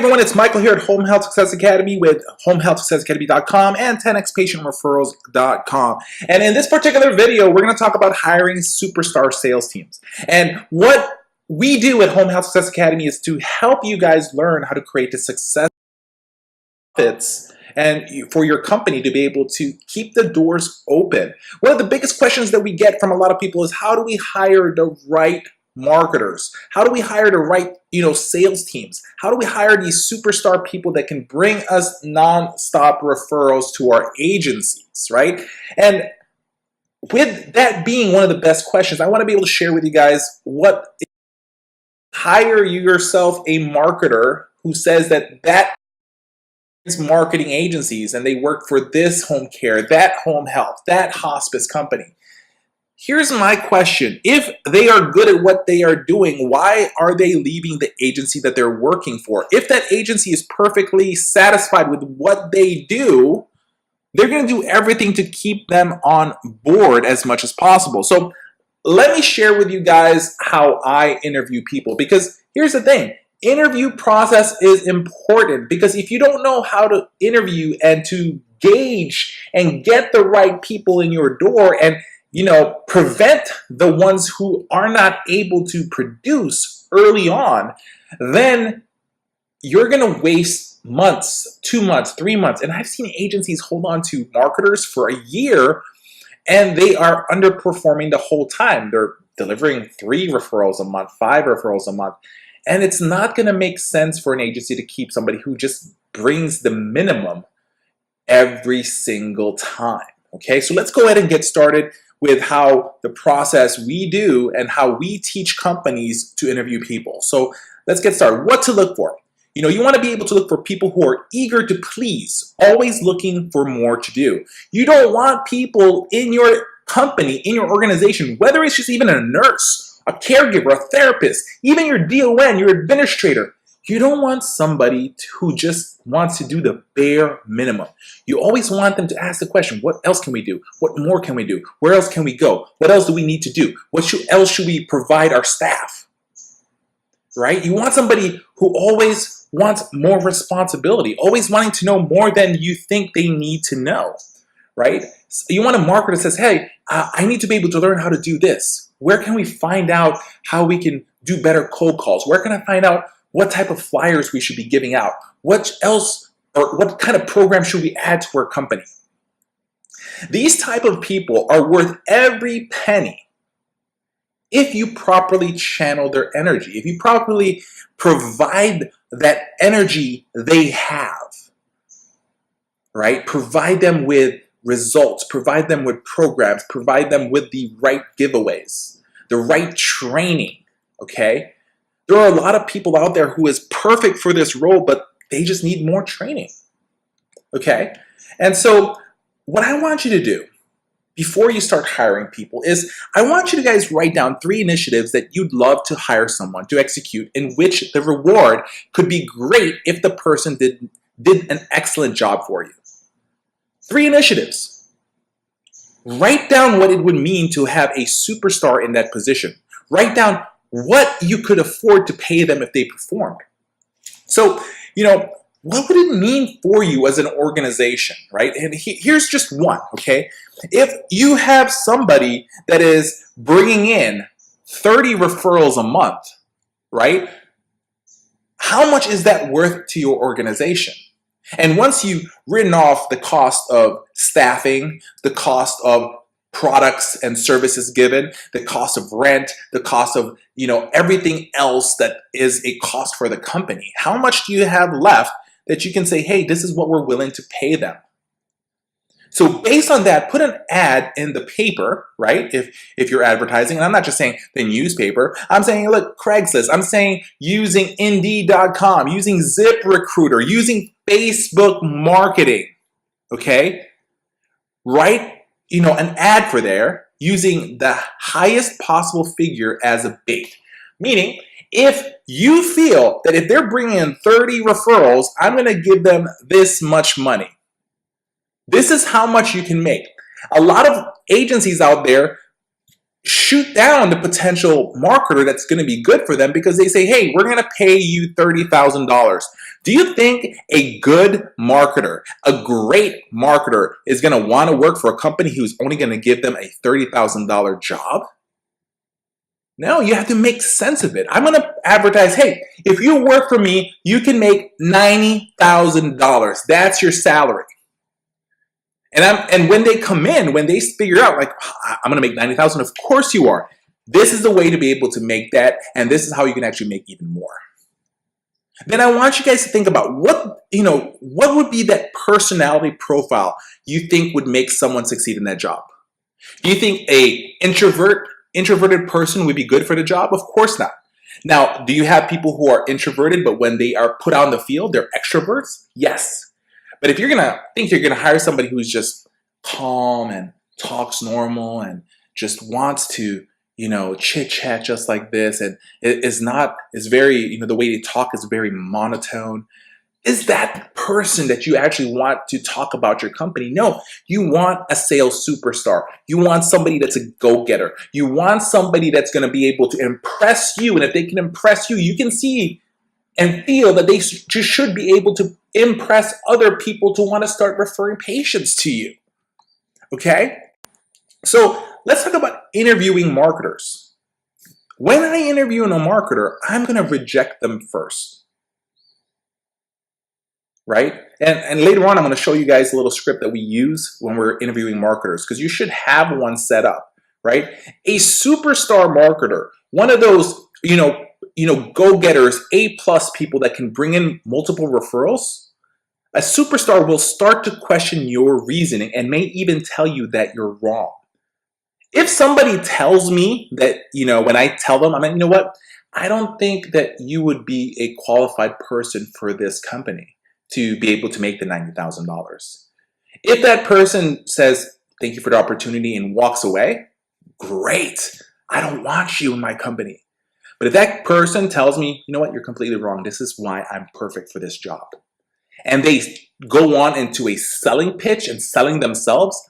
Hey everyone, it's Michael here at Home Health Success Academy with homehealthsuccessacademy.com and 10xpatientreferrals.com. And in this particular video, we're going to talk about hiring superstar sales teams. And what we do at Home Health Success Academy is to help you guys learn how to create the success fits and for your company to be able to keep the doors open. One of the biggest questions that we get from a lot of people is, how do we hire the right marketers? How do we hire the right, sales teams? How do we hire these superstar people that can bring us non-stop referrals to our agencies, right? And with that being one of the best questions, I want to be able to share with you guys what hire you yourself a marketer who says that is marketing agencies and they work for this home care, that home health, that hospice company. Here's my question. If they are good at what they are doing, why are they leaving the agency that they're working for? If that agency is perfectly satisfied with what they do, they're going to do everything to keep them on board as much as possible. So let me share with you guys how I interview people, because here's the thing. Interview process is important, because if you don't know how to interview and to gauge and get the right people in your door and prevent the ones who are not able to produce early on, then you're going to waste months, 2 months, 3 months. And I've seen agencies hold on to marketers for a year and they are underperforming the whole time. They're delivering 3 referrals a month, 5 referrals a month. And it's not going to make sense for an agency to keep somebody who just brings the minimum every single time. Okay, so let's go ahead and get started with how the process we do and how we teach companies to interview people. So let's get started. What to look for. You want to be able to look for people who are eager to please, always looking for more to do. You don't want people in your company, in your organization, whether it's just even a nurse, a caregiver, a therapist, even your DON, your administrator. You don't want somebody who just wants to do the bare minimum. You always want them to ask the question, what else can we do? What more can we do? Where else can we go? What else do we need to do? What else should we provide our staff? Right? You want somebody who always wants more responsibility, always wanting to know more than you think they need to know. Right? So you want a marketer that says, hey, I need to be able to learn how to do this. Where can we find out how we can do better cold calls? Where can I find out what type of flyers we should be giving out? What else, or what kind of program should we add to our company? These type of people are worth every penny if you properly channel their energy, if you properly provide that energy they have, right? Provide them with results, provide them with programs, provide them with the right giveaways, the right training, okay? There are a lot of people out there who is perfect for this role, but they just need more training, okay? And so what I want you to do before you start hiring people is I want you to guys write down 3 initiatives that you'd love to hire someone to execute, in which the reward could be great if the person did an excellent job for you. 3 initiatives. Write down what it would mean to have a superstar in that position. Write down what you could afford to pay them if they performed. So, what would it mean for you as an organization, right? And here's just one, okay? If you have somebody that is bringing in 30 referrals a month, right? How much is that worth to your organization? And once you've written off the cost of staffing, the cost of products and services given, the cost of rent, the cost of, everything else that is a cost for the company, how much do you have left that you can say, hey, this is what we're willing to pay them? So based on that, put an ad in the paper, right? If you're advertising, and I'm not just saying the newspaper, I'm saying, look, Craigslist, I'm saying using Indeed.com, using ZipRecruiter, using Facebook marketing, okay? Write, an ad for there using the highest possible figure as a bait. Meaning, if you feel that if they're bringing in 30 referrals, I'm going to give them this much money. This is how much you can make. A lot of agencies out there shoot down the potential marketer that's going to be good for them because they say, hey, we're going to pay you $30,000. Do you think a good marketer, a great marketer, is going to want to work for a company who's only going to give them a $30,000 job? No, you have to make sense of it. I'm going to advertise, hey, if you work for me, you can make $90,000. That's your salary. And when they come in, when they figure out, like, I'm going to make 90,000, of course you are. This is the way to be able to make that, and this is how you can actually make even more. Then I want you guys to think about what would be that personality profile you think would make someone succeed in that job. Do you think a introverted person would be good for the job? Of course not. Now, do you have people who are introverted, but when they are put out in the field, they're extroverts? Yes. But if you're gonna hire somebody who's just calm and talks normal and just wants to, chit chat just like this, and is very, the way they talk is very monotone, is that the person that you actually want to talk about your company? No, you want a sales superstar. You want somebody that's a go-getter. You want somebody that's going to be able to impress you. And if they can impress you, you can see and feel that they just should be able to impress other people to want to start referring patients to you. Okay? So let's talk about interviewing marketers. When I interview a marketer, I'm going to reject them first. Right? And later on, I'm going to show you guys a little script that we use when we're interviewing marketers, because you should have one set up, right? A superstar marketer, one of those, go-getters, A-plus people that can bring in multiple referrals, a superstar will start to question your reasoning and may even tell you that you're wrong. If somebody tells me that, when I tell them, I'm like, you know what? I don't think that you would be a qualified person for this company to be able to make the $90,000. If that person says, thank you for the opportunity, and walks away, great. I don't want you in my company. But if that person tells me, you know what, you're completely wrong. This is why I'm perfect for this job. And they go on into a selling pitch and selling themselves,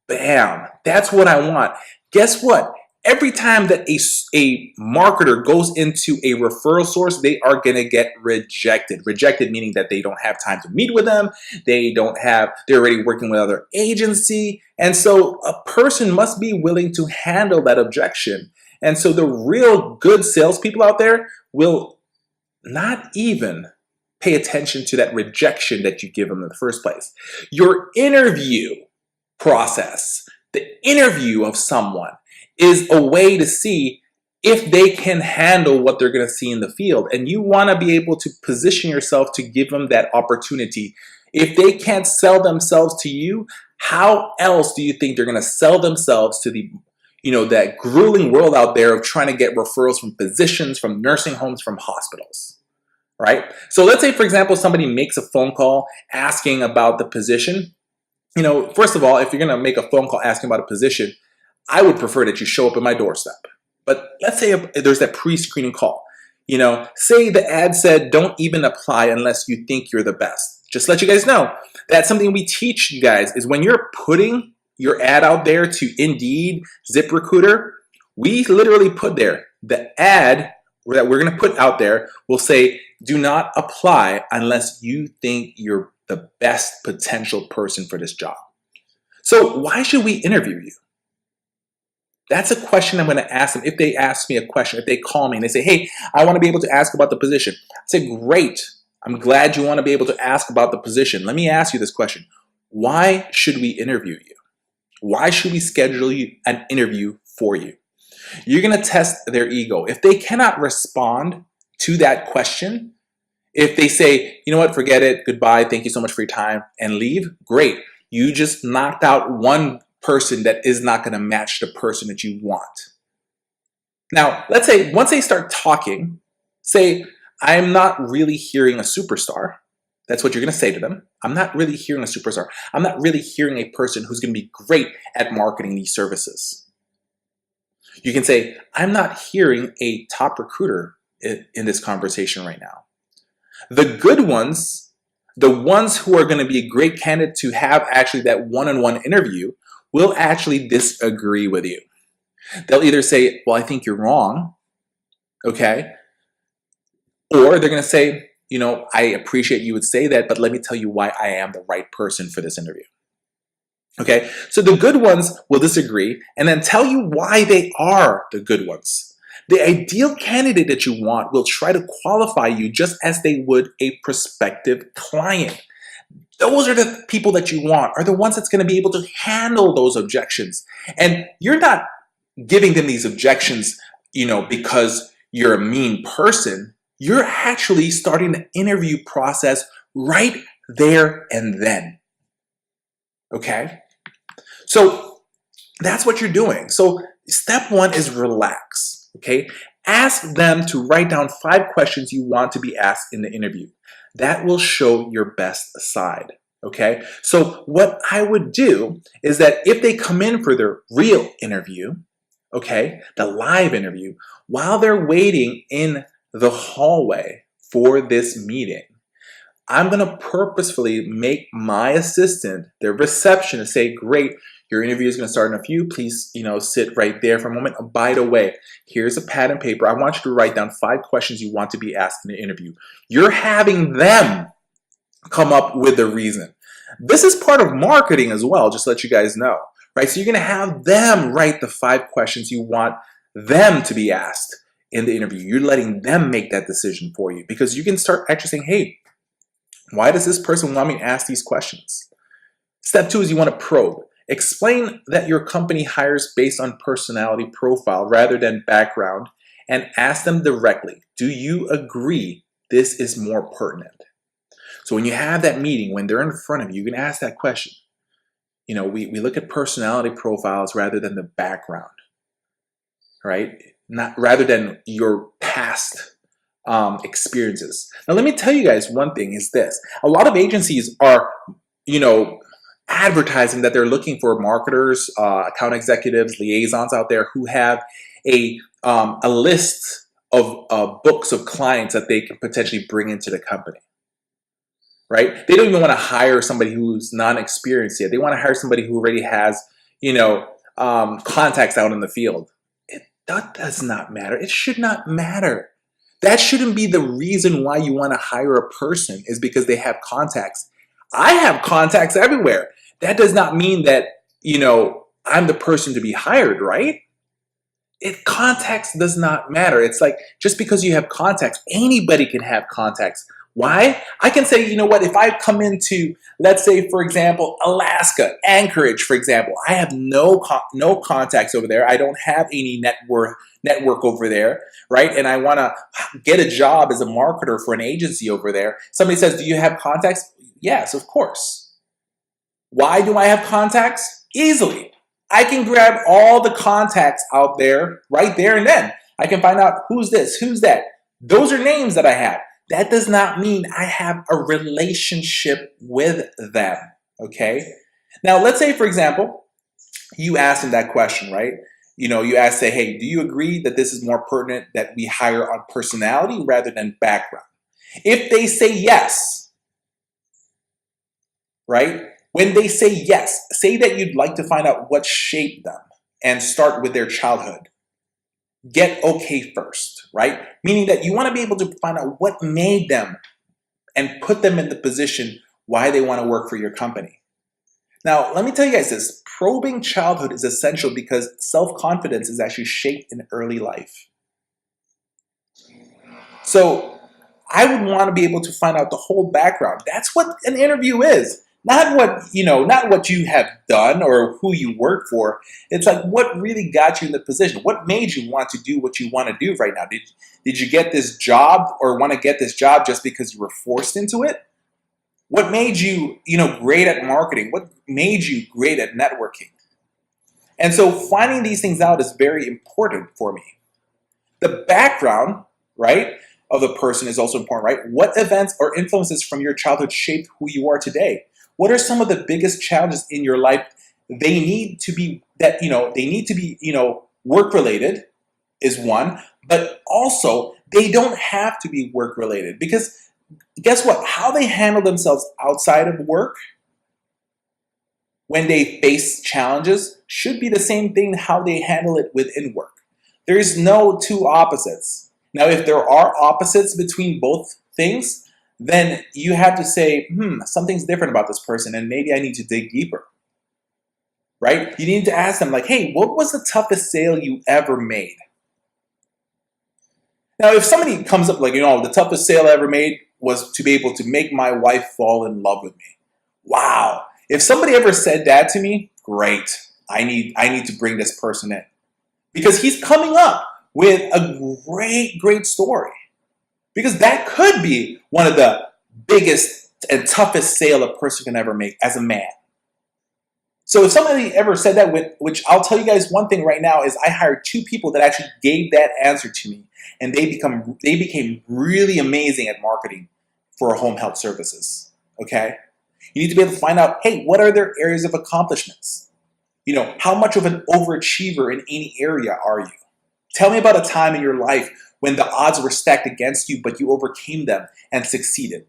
bam, that's what I want. Guess what? Every time that a marketer goes into a referral source, they are going to get rejected. Rejected meaning that they don't have time to meet with them. They're already working with other agency. And so a person must be willing to handle that objection. And so the real good salespeople out there will not even pay attention to that rejection that you give them in the first place. Your interview process, the interview of someone, is a way to see if they can handle what they're going to see in the field. And you want to be able to position yourself to give them that opportunity. If they can't sell themselves to you, how else do you think they're going to sell themselves to the, that grueling world out there of trying to get referrals from physicians, from nursing homes, from hospitals, right? So let's say, for example, somebody makes a phone call asking about the position. First of all, if you're going to make a phone call asking about a position, I would prefer that you show up at my doorstep. But let's say there's that pre-screening call. Say the ad said, don't even apply unless you think you're the best. Just let you guys know, that's something we teach you guys, is when you're putting your ad out there to Indeed, ZipRecruiter, we literally put there, the ad that we're going to put out there will say, do not apply unless you think you're the best potential person for this job. So why should we interview you? That's a question I'm going to ask them. If they ask me a question, if they call me and they say, hey, I want to be able to ask about the position. I say, great. I'm glad you want to be able to ask about the position. Let me ask you this question. Why should we interview you? Why should we schedule an interview for you? You're going to test their ego. If they cannot respond to that question, if they say, you know what, forget it, goodbye, thank you so much for your time, and leave, great. You just knocked out one person that is not going to match the person that you want. Now, let's say once they start talking, say, I'm not really hearing a superstar. That's what you're going to say to them. I'm not really hearing a superstar. I'm not really hearing a person who's going to be great at marketing these services. You can say, I'm not hearing a top recruiter in this conversation right now. The good ones, the ones who are going to be a great candidate to have actually that one-on-one interview, will actually disagree with you. They'll either say, well, I think you're wrong, okay? Or they're going to say, I appreciate you would say that, but let me tell you why I am the right person for this interview. Okay, so the good ones will disagree and then tell you why they are the good ones. The ideal candidate that you want will try to qualify you just as they would a prospective client. Those are the people that you want, are the ones that's going to be able to handle those objections. And you're not giving them these objections, because you're a mean person. You're actually starting the interview process right there and then. Okay? So that's what you're doing. So step one is relax. Okay? Ask them to write down 5 questions you want to be asked in the interview. That will show your best side. Okay? So what I would do is that if they come in for their real interview, okay, the live interview, while they're waiting in the hallway for this meeting, I'm going to purposefully make my assistant, their receptionist, say, great, your interview is going to start in a few. Please, sit right there for a moment. By the way, here's a pad and paper. I want you to write down 5 questions you want to be asked in the interview. You're having them come up with the reason. This is part of marketing as well, just to let you guys know, right? So you're going to have them write the 5 questions you want them to be asked in the interview. You're letting them make that decision for you, because you can start actually saying, hey, why does this person want me to ask these questions? Step 2 is you want to probe. Explain that your company hires based on personality profile rather than background, and ask them directly, do you agree this is more pertinent? So when you have that meeting, when they're in front of you, you can ask that question. We look at personality profiles rather than the background, right? Not rather than your past experiences. Now, let me tell you guys one thing is this. A lot of agencies are, advertising that they're looking for marketers, account executives, liaisons out there who have a list of books of clients that they can potentially bring into the company, right? They don't even want to hire somebody who's non-experienced yet. They want to hire somebody who already has, contacts out in the field. That does not matter. It should not matter. That shouldn't be the reason why you want to hire a person, is because they have contacts. I have contacts everywhere. That does not mean that, I'm the person to be hired, right? Contacts does not matter. It's like, just because you have contacts, anybody can have contacts. Why? I can say, if I come into, let's say, for example, Alaska, Anchorage, for example, I have no contacts over there. I don't have any network over there, right? And I want to get a job as a marketer for an agency over there. Somebody says, do you have contacts? Yes, of course. Why do I have contacts? Easily. I can grab all the contacts out there right there and then. I can find out who's this, who's that. Those are names that I have. That does not mean I have a relationship with them, okay? Now, let's say, for example, you asked them that question, right? You ask, say, hey, do you agree that this is more pertinent that we hire on personality rather than background? If they say yes, right? When they say yes, say that you'd like to find out what shaped them and start with their childhood. Get okay first, right? Meaning that you want to be able to find out what made them and put them in the position why they want to work for your company. Now, let me tell you guys this. Probing childhood is essential because self-confidence is actually shaped in early life. So I would want to be able to find out the whole background. That's what an interview is. Not what you have done or who you work for. It's like, what really got you in the position? What made you want to do what you want to do right now? Did you get this job or want to get this job just because you were forced into it? What made you, great at marketing? What made you great at networking? And so finding these things out is very important for me. The background, right, of the person is also important, right? What events or influences from your childhood shaped who you are today? What are some of the biggest challenges in your life? They need to be work related is one, but also they don't have to be work related, because guess what? How they handle themselves outside of work when they face challenges should be the same thing how they handle it within work. There is no two opposites. Now, if there are opposites between both things, then you have to say, something's different about this person and maybe I need to dig deeper, right? You need to ask them like, hey, what was the toughest sale you ever made? Now, if somebody comes up like, the toughest sale I ever made was to be able to make my wife fall in love with me. Wow. If somebody ever said that to me, great. I need to bring this person in. Because he's coming up with a great story. Because that could be one of the biggest and toughest sale a person can ever make as a man. So if somebody ever said that, which I'll tell you guys one thing right now, is I hired 2 people that actually gave that answer to me. And they became really amazing at marketing for home health services. Okay? You need to be able to find out, hey, what are their areas of accomplishments? How much of an overachiever in any area are you? Tell me about a time in your life when the odds were stacked against you, but you overcame them and succeeded.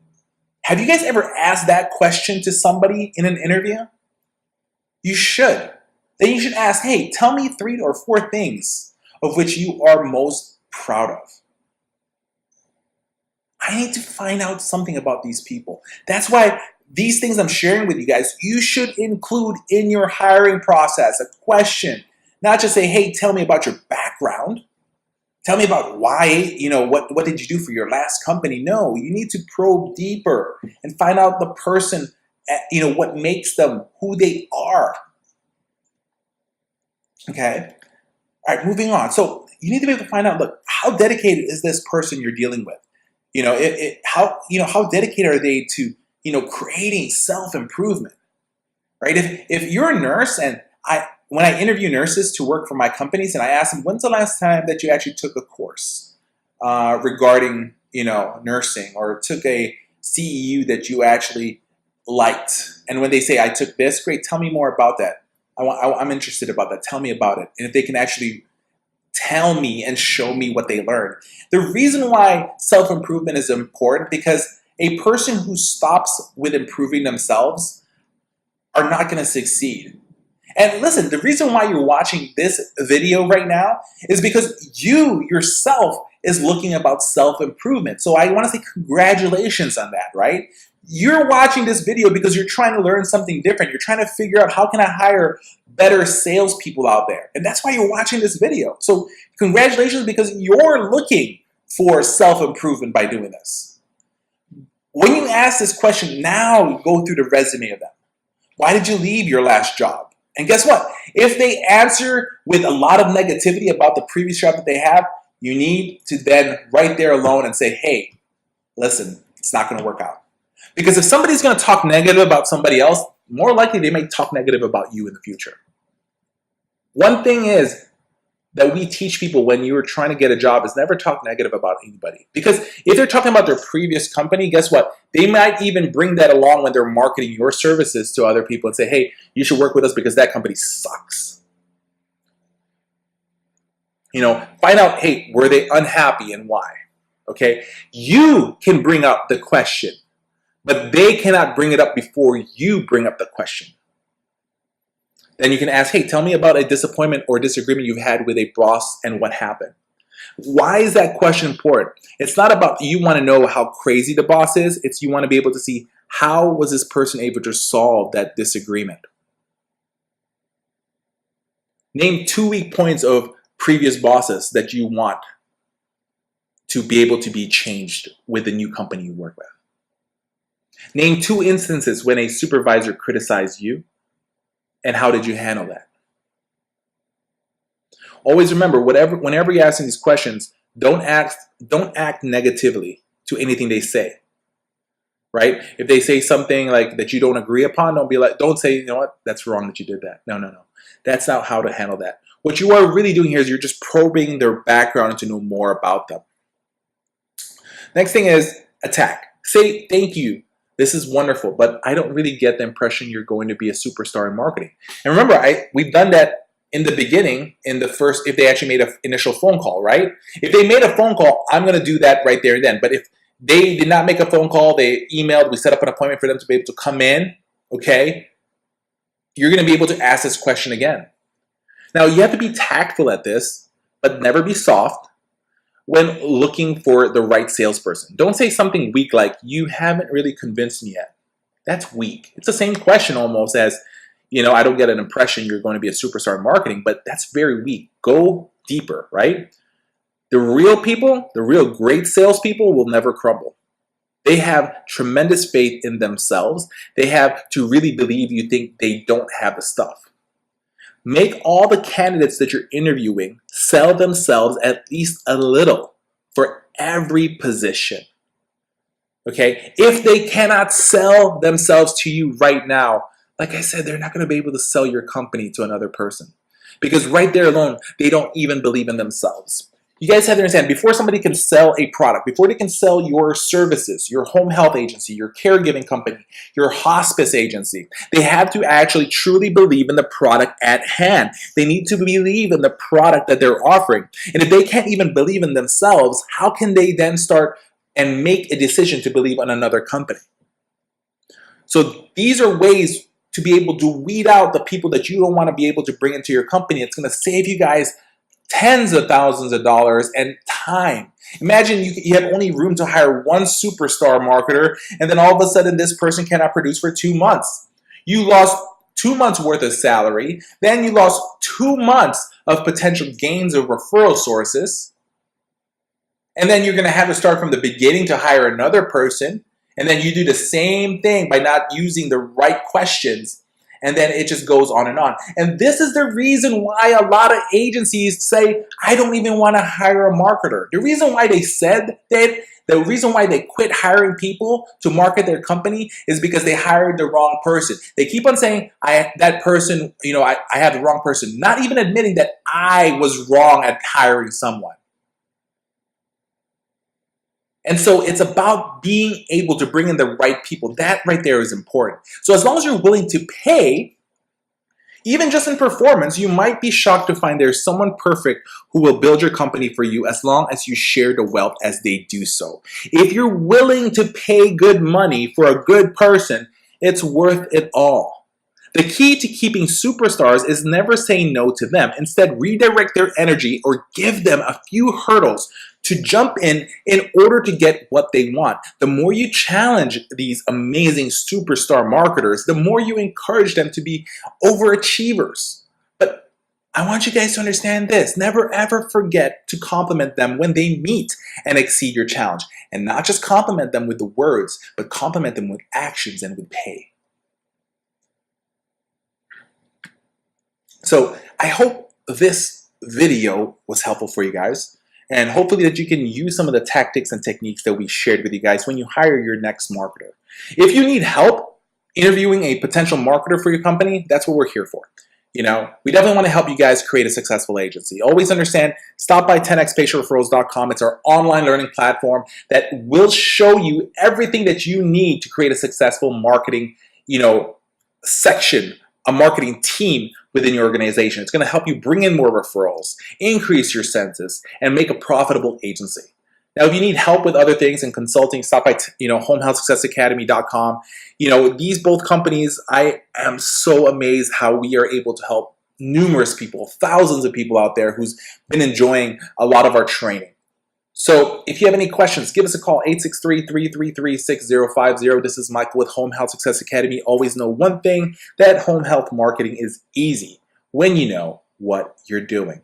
Have you guys ever asked that question to somebody in an interview? You should. Then you should ask, hey, tell me 3 or 4 things of which you are most proud of. I need to find out something about these people. That's why these things I'm sharing with you guys, you should include in your hiring process a question. Not just say, hey, tell me about your background. Tell me about why, what did you do for your last company? No, you need to probe deeper and find out the person, what makes them who they are. Okay? All right, moving on. So you need to be able to find out, look, how dedicated is this person you're dealing with? How dedicated are they to, creating self-improvement, right? If you're a nurse and when I interview nurses to work for my companies and I ask them, when's the last time that you actually took a course regarding, nursing, or took a CEU that you actually liked? And when they say, I took this, great, tell me more about that. I'm interested about that. Tell me about it. And if they can actually tell me and show me what they learned. The reason why self-improvement is important, because a person who stops with improving themselves are not going to succeed. And listen, the reason why you're watching this video right now is because you yourself is looking about self-improvement. So I want to say congratulations on that, right? You're watching this video because you're trying to learn something different. You're trying to figure out, how can I hire better salespeople out there? And that's why you're watching this video. So congratulations, because you're looking for self-improvement by doing this. When you ask this question, now you go through the resume of them. Why did you leave your last job? And guess what? If they answer with a lot of negativity about the previous job that they have, you need to then right there alone and say, hey, listen, it's not going to work out. Because if somebody's going to talk negative about somebody else, more likely they may talk negative about you in the future. One thing is that we teach people when you're trying to get a job is never talk negative about anybody. Because if they're talking about their previous company, guess what? They might even bring that along when they're marketing your services to other people and say, hey, you should work with us because that company sucks. Find out, hey, were they unhappy and why? Okay? You can bring up the question, but they cannot bring it up before you bring up the question. Then you can ask, hey, tell me about a disappointment or disagreement you've had with a boss and what happened. Why is that question important? It's not about you want to know how crazy the boss is. It's you want to be able to see, how was this person able to solve that disagreement? Name 2 weak points of previous bosses that you want to be able to be changed with the new company you work with. Name 2 instances when a supervisor criticized you, and how did you handle that? Always remember, whenever you're asking these questions, don't act negatively to anything they say. Right? If they say something like that you don't agree upon, don't say, you know what, that's wrong that you did that. No. That's not how to handle that. What you are really doing here is you're just probing their background to know more about them. Next thing is attack. Say, thank you. This is wonderful, but I don't really get the impression you're going to be a superstar in marketing. And remember, we've done that in the beginning, if they actually made an initial phone call, right? If they made a phone call, I'm going to do that right there and then. But if they did not make a phone call, they emailed, we set up an appointment for them to be able to come in, okay? you're going to be able to ask this question again. Now, you have to be tactful at this, but never be soft when looking for the right salesperson. Don't say something weak like, you haven't really convinced me yet. That's weak. It's the same question almost as, I don't get an impression you're going to be a superstar in marketing, but that's very weak. Go deeper, right? The real people, the real great salespeople will never crumble. They have tremendous faith in themselves. They have to really believe you think they don't have the stuff. Make all the candidates that you're interviewing sell themselves at least a little for every position. Okay? If they cannot sell themselves to you right now, like I said, they're not going to be able to sell your company to another person. Because right there alone, they don't even believe in themselves. You guys have to understand, before somebody can sell a product, before they can sell your services, your home health agency, your caregiving company, your hospice agency, they have to actually truly believe in the product at hand. They need to believe in the product that they're offering. And if they can't even believe in themselves, how can they then start and make a decision to believe in another company? So these are ways to be able to weed out the people that you don't want to be able to bring into your company. It's going to save you guys tens of thousands of dollars and time. Imagine you have only room to hire one superstar marketer, and then all of a sudden this person cannot produce for 2 months. You lost 2 months worth of salary, then you lost 2 months of potential gains of referral sources, and then you're going to have to start from the beginning to hire another person, and then you do the same thing by not using the right questions. And then it just goes on. And this is the reason why a lot of agencies say, I don't even want to hire a marketer. The reason why they said that, the reason why they quit hiring people to market their company is because they hired the wrong person. They keep on saying, that person, I have the wrong person, not even admitting that I was wrong at hiring someone. And so it's about being able to bring in the right people. That right there is important. So as long as you're willing to pay, even just in performance, you might be shocked to find there's someone perfect who will build your company for you as long as you share the wealth as they do so. If you're willing to pay good money for a good person, it's worth it all. The key to keeping superstars is never saying no to them. Instead, redirect their energy or give them a few hurdles to jump in order to get what they want. The more you challenge these amazing superstar marketers, the more you encourage them to be overachievers. But I want you guys to understand this. Never ever forget to compliment them when they meet and exceed your challenge. And not just compliment them with the words, but compliment them with actions and with pay. So I hope this video was helpful for you guys. And hopefully that you can use some of the tactics and techniques that we shared with you guys when you hire your next marketer. If you need help interviewing a potential marketer for your company, that's what we're here for. We definitely want to help you guys create a successful agency. Always understand, stop by 10xpatientreferrals.com. It's our online learning platform that will show you everything that you need to create a successful marketing, section, a marketing team within your organization. It's going to help you bring in more referrals, increase your census, and make a profitable agency. Now, if you need help with other things and consulting, stop by homehealthsuccessacademy.com. These both companies, I am so amazed how we are able to help numerous people, thousands of people out there who's been enjoying a lot of our training. So if you have any questions, give us a call, 863-333-6050. This is Michael with Home Health Success Academy. Always know one thing, that home health marketing is easy when you know what you're doing.